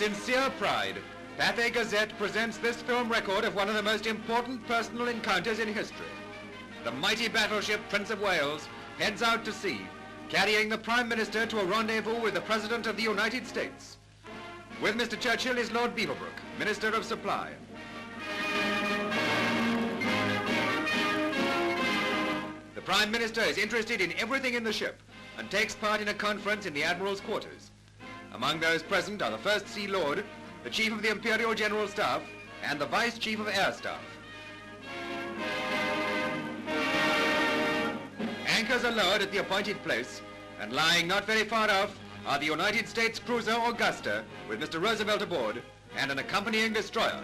sincere pride, Pathé Gazette presents this film record of one of the most important personal encounters in history. The mighty battleship Prince of Wales heads out to sea, carrying the Prime Minister to a rendezvous with the President of the United States. With Mr. Churchill is Lord Beaverbrook, Minister of Supply. The Prime Minister is interested in everything in the ship and takes part in a conference in the Admiral's quarters. Among those present are the First Sea Lord, the Chief of the Imperial General Staff, and the Vice Chief of Air Staff. Anchors are lowered at the appointed place, and lying not very far off are the United States cruiser Augusta with Mr. Roosevelt aboard and an accompanying destroyer.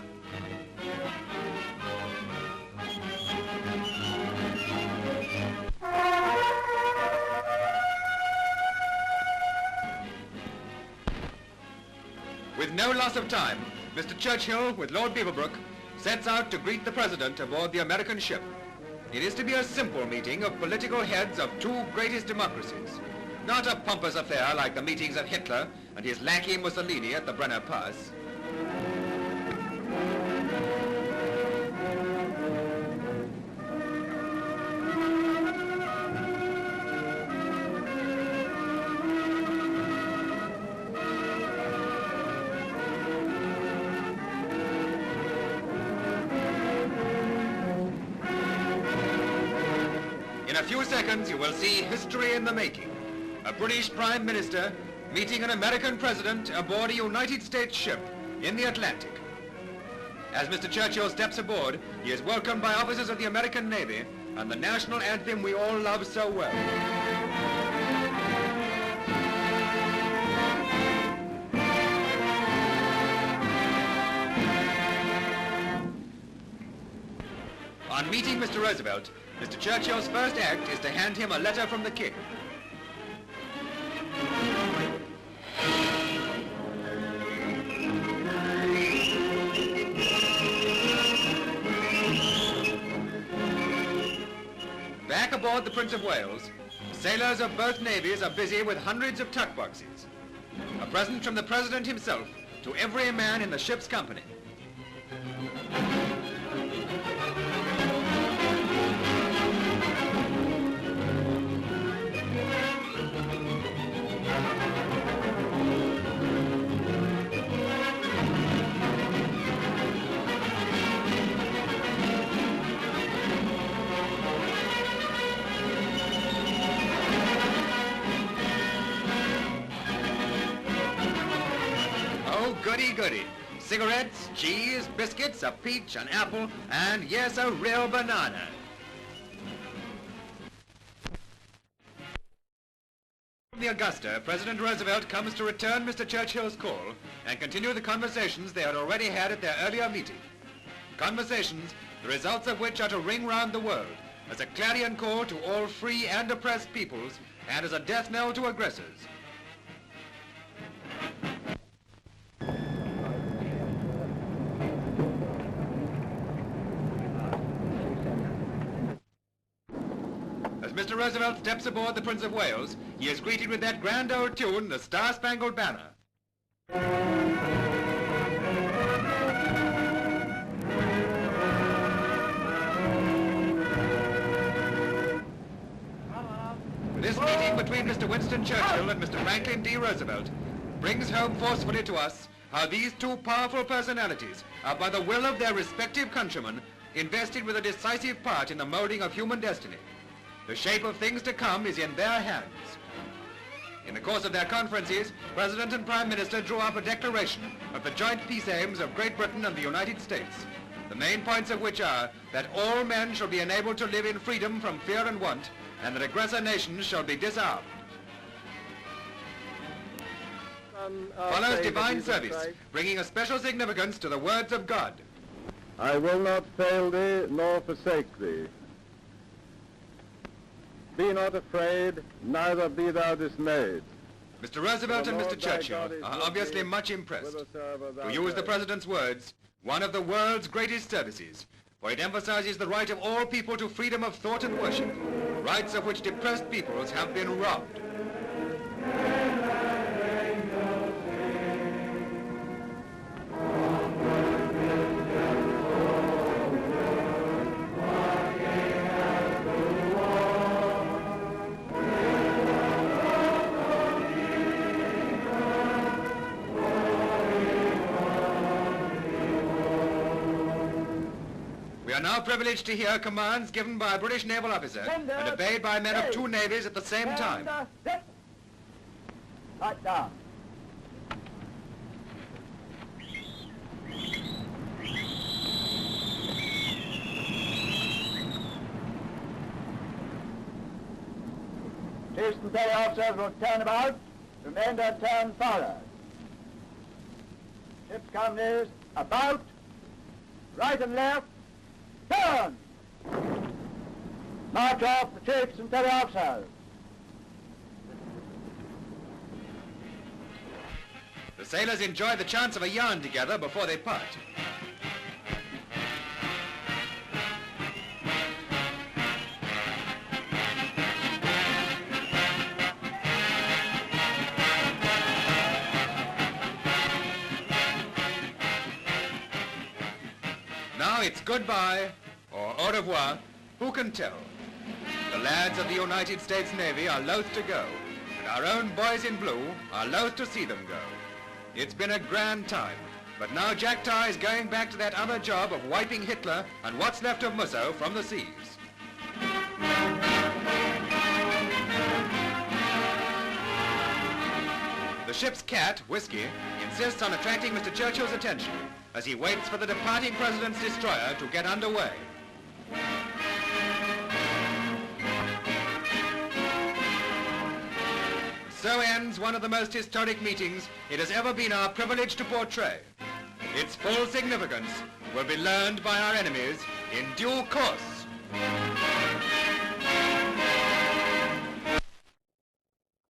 With no loss of time, Mr. Churchill, with Lord Beaverbrook, sets out to greet the President aboard the American ship. It is to be a simple meeting of political heads of two greatest democracies. Not a pompous affair like the meetings of Hitler and his lackey Mussolini at the Brenner Pass. In a few seconds, you will see history in the making. A British Prime Minister meeting an American President aboard a United States ship in the Atlantic. As Mr. Churchill steps aboard, he is welcomed by officers of the American Navy and the national anthem we all love so well. On meeting Mr. Roosevelt, Mr. Churchill's first act is to hand him a letter from the King. Back aboard the Prince of Wales, sailors of both navies are busy with hundreds of tuck boxes. A present from the President himself to every man in the ship's company. Goody, goody. Cigarettes, cheese, biscuits, a peach, an apple, and yes, a real banana. From the Augusta, President Roosevelt comes to return Mr. Churchill's call and continue the conversations they had already had at their earlier meeting. Conversations, the results of which are to ring round the world as a clarion call to all free and oppressed peoples and as a death knell to aggressors. Mr. Roosevelt steps aboard the Prince of Wales, he is greeted with that grand old tune, the Star-Spangled Banner. This meeting between Mr. Winston Churchill and Mr. Franklin D. Roosevelt brings home forcefully to us how these two powerful personalities are, by the will of their respective countrymen, invested with a decisive part in the molding of human destiny. The shape of things to come is in their hands. In the course of their conferences, President and Prime Minister drew up a declaration of the joint peace aims of Great Britain and the United States, the main points of which are that all men shall be enabled to live in freedom from fear and want, and that aggressor nations shall be disarmed. Follows divine service, bringing a special significance to the words of God. I will not fail thee nor forsake thee. Be not afraid, neither be thou dismayed. Mr. Roosevelt and Mr. Churchill are obviously much impressed. To use the President's words, one of the world's greatest services, for it emphasizes the right of all people to freedom of thought and worship, rights of which depressed peoples have been robbed. We are now privileged to hear commands given by a British naval officer and obeyed by men of two navies at the same time. Right down. Chiefs and petty officers will turn about, remainder turn forward. Ship's companies about, right and left, turn! March off the chiefs and petty officers. The sailors enjoy the chance of a yarn together before they part. Now it's goodbye, or au revoir, who can tell? The lads of the United States Navy are loath to go, and our own boys in blue are loath to see them go. It's been a grand time, but now Jack Tar is going back to that other job of wiping Hitler and what's left of Musso from the seas. The ship's cat, Whiskey, insists on attracting Mr. Churchill's attention as he waits for the departing president's destroyer to get underway. So ends one of the most historic meetings it has ever been our privilege to portray. Its full significance will be learned by our enemies in due course.